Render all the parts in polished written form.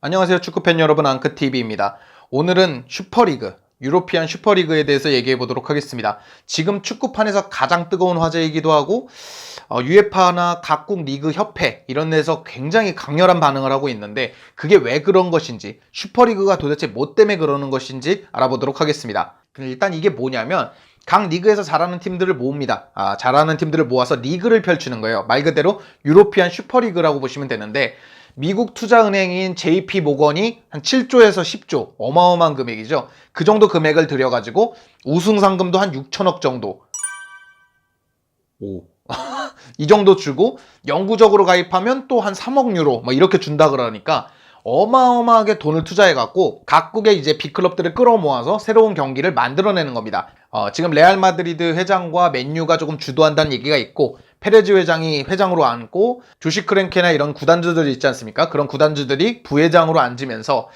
안녕하세요 축구팬 여러분, 앙크TV입니다. 오늘은 슈퍼리그, 유로피안 슈퍼리그에 대해서 얘기해 보도록 하겠습니다. 지금 축구판에서 가장 뜨거운 화제이기도 하고 유에파나 각국 리그 협회 이런 데서 굉장히 강렬한 반응을 하고 있는데, 그게 왜 그런 것인지, 슈퍼리그가 도대체 뭐 때문에 그러는 것인지 알아보도록 하겠습니다. 일단 이게 뭐냐면 각 리그에서 잘하는 팀들을 모읍니다. 잘하는 팀들을 모아서 리그를 펼치는 거예요. 말 그대로 유로피안 슈퍼리그라고 보시면 되는데, 미국 투자은행인 JP 모건이 한 7조에서 10조, 어마어마한 금액이죠. 그 정도 금액을 들여가지고 우승 상금도 한 6천억 정도, 이 정도 주고 영구적으로 가입하면 또 한 3억 유로 뭐 이렇게 준다 그러니까 어마어마하게 돈을 투자해갖고 각국의 이제 빅클럽들을 끌어모아서 새로운 경기를 만들어내는 겁니다. 지금 레알 마드리드 회장과 맨유가 조금 주도한다는 얘기가 있고, 페레즈 회장이 회장으로 앉고 조시 크랭케나 이런 구단주들이 있지 않습니까? 그런 구단주들이 부회장으로 앉으면서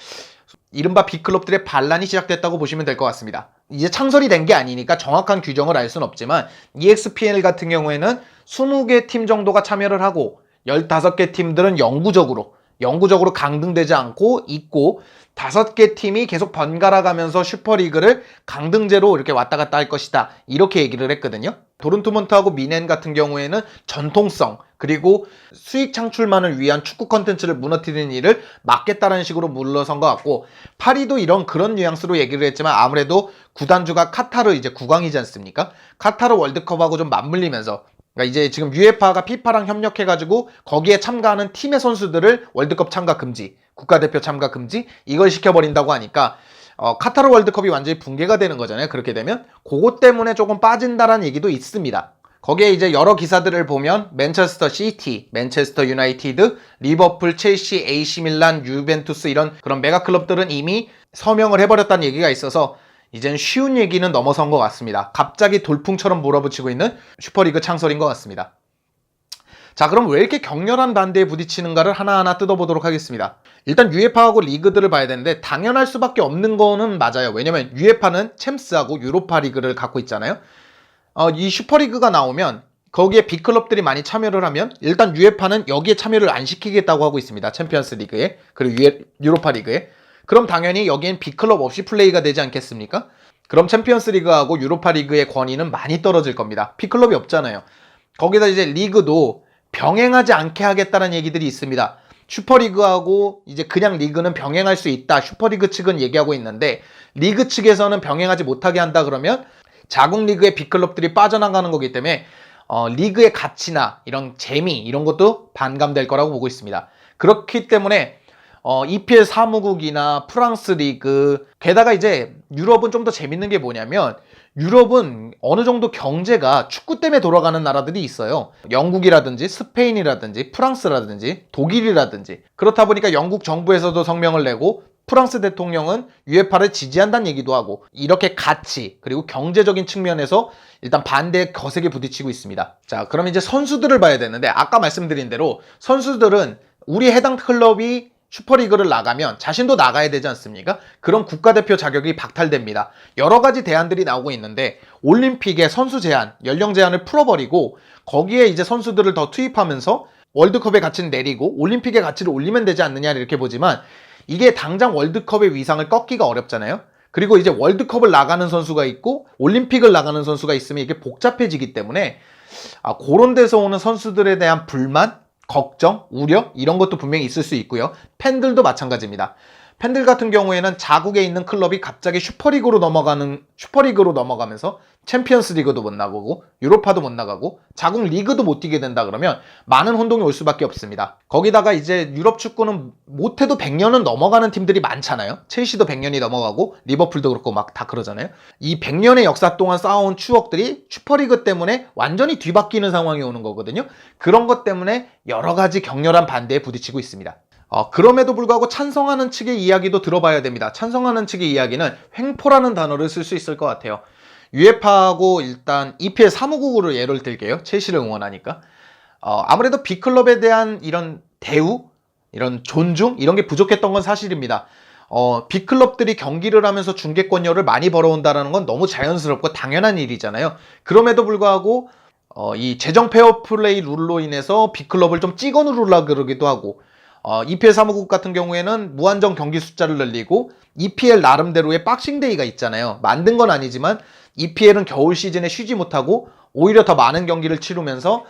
이른바 빅클럽들의 반란이 시작됐다고 보시면 될 것 같습니다. 이제 창설이 된 게 아니니까 정확한 규정을 알 수는 없지만, EXPL 같은 경우에는 20개 팀 정도가 참여를 하고 15개 팀들은 영구적으로 강등되지 않고 있고, 5개 팀이 계속 번갈아 가면서 슈퍼리그를 강등제로 이렇게 왔다 갔다 할 것이다, 이렇게 얘기를 했거든요. 도르트문트하고 미넨 같은 경우에는 전통성 그리고 수익 창출만을 위한 축구 컨텐츠를 무너뜨리는 일을 막겠다라는 식으로 물러선 것 같고, 파리도 그런 뉘앙스로 얘기를 했지만 아무래도 구단주가 카타르 이제 국왕이지 않습니까? 카타르 월드컵하고 좀 맞물리면서, 그러니까 이제 지금 유에파가 피파랑 협력해가지고 거기에 참가하는 팀의 선수들을 월드컵 참가 금지, 국가대표 참가 금지, 이걸 시켜버린다고 하니까 카타르 월드컵이 완전히 붕괴가 되는 거잖아요. 그렇게 되면 그것 때문에 조금 빠진다라는 얘기도 있습니다. 거기에 이제 여러 기사들을 보면 맨체스터 시티, 맨체스터 유나이티드, 리버풀, 첼시, AC 밀란, 유벤투스 이런 그런 메가 클럽들은 이미 서명을 해버렸다는 얘기가 있어서 이젠 쉬운 얘기는 넘어선 것 같습니다. 갑자기 돌풍처럼 몰아붙이고 있는 슈퍼리그 창설인 것 같습니다. 자, 그럼 왜 이렇게 격렬한 반대에 부딪히는가를 하나하나 뜯어보도록 하겠습니다. 일단 유에파하고 리그들을 봐야 되는데, 당연할 수밖에 없는 거는 맞아요. 왜냐면 유에파는 챔스하고 유로파 리그를 갖고 있잖아요. 이 슈퍼리그가 나오면 거기에 빅클럽들이 많이 참여를 하면 일단 유에파는 여기에 참여를 안 시키겠다고 하고 있습니다. 챔피언스 리그에, 그리고 유로파 리그에. 그럼 당연히 여기엔 빅클럽 없이 플레이가 되지 않겠습니까? 그럼 챔피언스 리그하고 유로파 리그의 권위는 많이 떨어질 겁니다. 빅클럽이 없잖아요. 거기다 이제 리그도 병행하지 않게 하겠다는 얘기들이 있습니다. 슈퍼리그하고 이제 그냥 리그는 병행할 수 있다, 슈퍼리그 측은 얘기하고 있는데, 리그 측에서는 병행하지 못하게 한다 그러면 자국 리그의 빅클럽들이 빠져나가는 거기 때문에 리그의 가치나 이런 재미, 이런 것도 반감될 거라고 보고 있습니다. 그렇기 때문에 EPL 사무국이나 프랑스 리그, 게다가 이제 유럽은 좀 더 재밌는 게 뭐냐면, 유럽은 어느 정도 경제가 축구 때문에 돌아가는 나라들이 있어요. 영국이라든지 스페인이라든지 프랑스라든지 독일이라든지. 그렇다 보니까 영국 정부에서도 성명을 내고, 프랑스 대통령은 유에파를 지지한다는 얘기도 하고, 이렇게 가치 그리고 경제적인 측면에서 일단 반대에 거세게 부딪히고 있습니다. 자, 그럼 이제 선수들을 봐야 되는데, 아까 말씀드린 대로 선수들은 우리 해당 클럽이 슈퍼리그를 나가면 자신도 나가야 되지 않습니까? 그럼 국가대표 자격이 박탈됩니다. 여러 가지 대안들이 나오고 있는데, 올림픽의 선수 제한, 연령 제한을 풀어버리고 거기에 이제 선수들을 더 투입하면서 월드컵의 가치는 내리고 올림픽의 가치를 올리면 되지 않느냐, 이렇게 보지만 이게 당장 월드컵의 위상을 꺾기가 어렵잖아요. 그리고 이제 월드컵을 나가는 선수가 있고 올림픽을 나가는 선수가 있으면 이게 복잡해지기 때문에 그런 데서 오는 선수들에 대한 불만, 걱정, 우려, 이런 것도 분명히 있을 수 있고요. 팬들도 마찬가지입니다. 팬들 같은 경우에는 자국에 있는 클럽이 갑자기 슈퍼리그로 넘어가면서 챔피언스 리그도 못 나가고 유로파도 못 나가고 자국 리그도 못 뛰게 된다 그러면 많은 혼동이 올 수밖에 없습니다. 거기다가 이제 유럽 축구는 못해도 100년은 넘어가는 팀들이 많잖아요. 첼시도 100년이 넘어가고 리버풀도 그렇고 막 다 그러잖아요. 이 100년의 역사 동안 쌓아온 추억들이 슈퍼리그 때문에 완전히 뒤바뀌는 상황이 오는 거거든요. 그런 것 때문에 여러 가지 격렬한 반대에 부딪히고 있습니다. 그럼에도 불구하고 찬성하는 측의 이야기도 들어봐야 됩니다. 찬성하는 측의 이야기는 횡포라는 단어를 쓸 수 있을 것 같아요. 유에파하고 일단 EPL 사무국으로 예를 들게요. 첼시를 응원하니까. 아무래도 빅클럽에 대한 이런 대우, 이런 존중, 이런 게 부족했던 건 사실입니다. 빅클럽들이 경기를 하면서 중계권료를 많이 벌어온다는 건 너무 자연스럽고 당연한 일이잖아요. 그럼에도 불구하고 이 재정 페어플레이 룰로 인해서 빅클럽을 좀 찍어 누르려고 그러기도 하고, EPL 사무국 같은 경우에는 무한정 경기 숫자를 늘리고 EPL 나름대로의 박싱데이가 있잖아요. 만든 건 아니지만 EPL은 겨울 시즌에 쉬지 못하고 오히려 더 많은 경기를 치르면서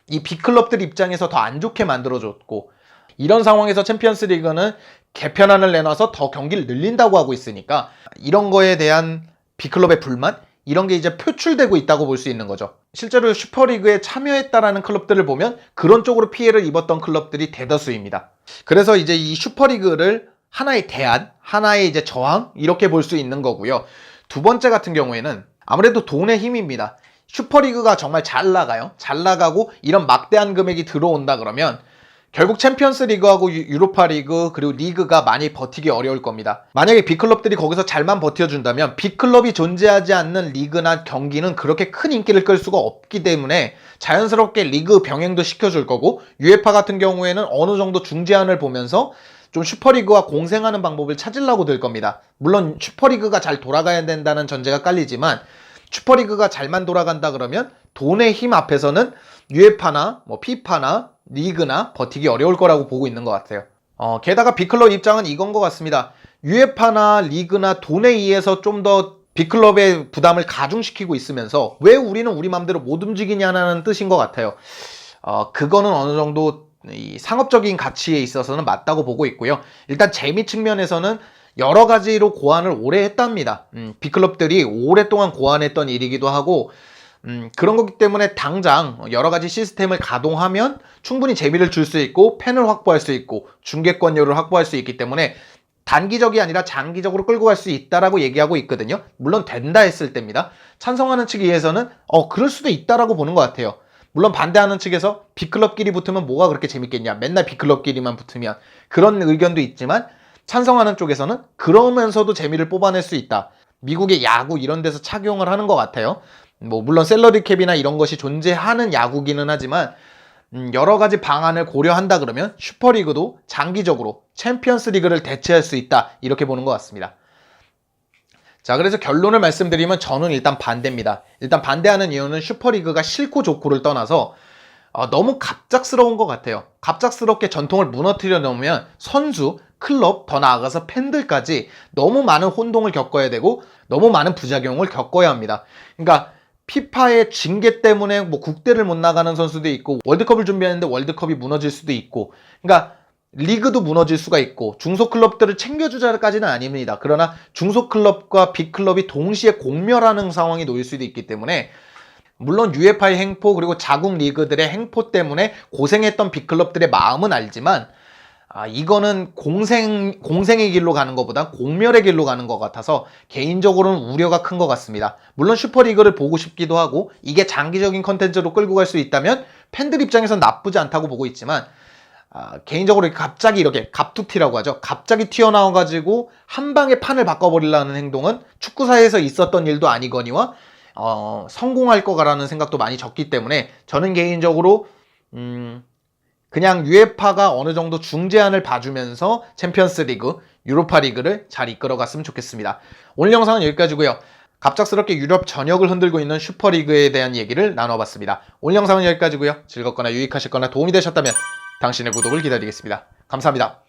이 빅클럽들 입장에서 더 안 좋게 만들어줬고, 이런 상황에서 챔피언스 리그는 개편안을 내놔서 더 경기를 늘린다고 하고 있으니까 이런 거에 대한 빅클럽의 불만? 이런 게 이제 표출되고 있다고 볼 수 있는 거죠. 실제로 슈퍼리그에 참여했다라는 클럽들을 보면 그런 쪽으로 피해를 입었던 클럽들이 대다수입니다. 그래서 이제 이 슈퍼리그를 하나의 대안, 하나의 이제 저항, 이렇게 볼 수 있는 거고요. 두 번째 같은 경우에는 아무래도 돈의 힘입니다. 슈퍼리그가 정말 잘 나가요. 잘 나가고 이런 막대한 금액이 들어온다 그러면 결국 챔피언스 리그하고 유로파 리그 그리고 리그가 많이 버티기 어려울 겁니다. 만약에 빅클럽들이 거기서 잘만 버텨준다면 빅클럽이 존재하지 않는 리그나 경기는 그렇게 큰 인기를 끌 수가 없기 때문에 자연스럽게 리그 병행도 시켜줄 거고, UEFA 같은 경우에는 어느 정도 중재안을 보면서 좀 슈퍼리그와 공생하는 방법을 찾으려고 들 겁니다. 물론 슈퍼리그가 잘 돌아가야 된다는 전제가 깔리지만 슈퍼리그가 잘만 돌아간다 그러면 돈의 힘 앞에서는 UEFA나 피파나 리그나 버티기 어려울 거라고 보고 있는 것 같아요. 게다가 빅클럽 입장은 이건 것 같습니다. UEFA나 리그나 돈에 의해서 좀 더 빅클럽의 부담을 가중시키고 있으면서 왜 우리는 우리 맘대로 못 움직이냐는 뜻인 것 같아요. 그거는 어느 정도 이 상업적인 가치에 있어서는 맞다고 보고 있고요. 일단 재미 측면에서는 여러 가지로 고안을 오래 했답니다. 빅클럽들이 오랫동안 고안했던 일이기도 하고, 그런 거기 때문에 당장 여러 가지 시스템을 가동하면 충분히 재미를 줄 수 있고 팬을 확보할 수 있고 중계권료를 확보할 수 있기 때문에 단기적이 아니라 장기적으로 끌고 갈 수 있다라고 얘기하고 있거든요. 물론 된다 했을 때입니다. 찬성하는 측에서는 그럴 수도 있다라고 보는 것 같아요. 물론 반대하는 측에서 빅클럽끼리 붙으면 뭐가 그렇게 재밌겠냐, 맨날 빅클럽끼리만 붙으면, 그런 의견도 있지만 찬성하는 쪽에서는 그러면서도 재미를 뽑아낼 수 있다. 미국의 야구 이런 데서 착용을 하는 것 같아요. 물론 샐러리 캡이나 이런 것이 존재하는 야구기는 하지만 여러 가지 방안을 고려한다 그러면 슈퍼리그도 장기적으로 챔피언스 리그를 대체할 수 있다, 이렇게 보는 것 같습니다. 자, 그래서 결론을 말씀드리면 저는 일단 반대입니다. 일단 반대하는 이유는 슈퍼리그가 싫고 좋고를 떠나서 너무 갑작스러운 것 같아요. 갑작스럽게 전통을 무너뜨려 놓으면 선수, 클럽, 더 나아가서 팬들까지 너무 많은 혼동을 겪어야 되고 너무 많은 부작용을 겪어야 합니다. 그러니까 피파의 징계 때문에 국대를 못 나가는 선수도 있고, 월드컵을 준비하는데 월드컵이 무너질 수도 있고, 그러니까 리그도 무너질 수가 있고, 중소클럽들을 챙겨주자까지는 아닙니다. 그러나 중소클럽과 빅클럽이 동시에 공멸하는 상황이 놓일 수도 있기 때문에, 물론 UEFA의 행포 그리고 자국 리그들의 행포 때문에 고생했던 빅클럽들의 마음은 알지만 이거는 공생의 길로 가는 것보다 공멸의 길로 가는 것 같아서 개인적으로는 우려가 큰 것 같습니다. 물론 슈퍼리그를 보고 싶기도 하고 이게 장기적인 컨텐츠로 끌고 갈 수 있다면 팬들 입장에선 나쁘지 않다고 보고 있지만, 개인적으로 갑자기 이렇게 갑툭튀라고 하죠. 갑자기 튀어나와가지고 한 방에 판을 바꿔버리려는 행동은 축구사에서 있었던 일도 아니거니와 성공할 거라는 생각도 많이 적기 때문에 저는 개인적으로 그냥 UEFA가 어느 정도 중재안을 봐주면서 챔피언스 리그, 유로파 리그를 잘 이끌어갔으면 좋겠습니다. 오늘 영상은 여기까지고요. 갑작스럽게 유럽 전역을 흔들고 있는 슈퍼리그에 대한 얘기를 나눠봤습니다. 오늘 영상은 여기까지고요. 즐겁거나 유익하셨거나 도움이 되셨다면 당신의 구독을 기다리겠습니다. 감사합니다.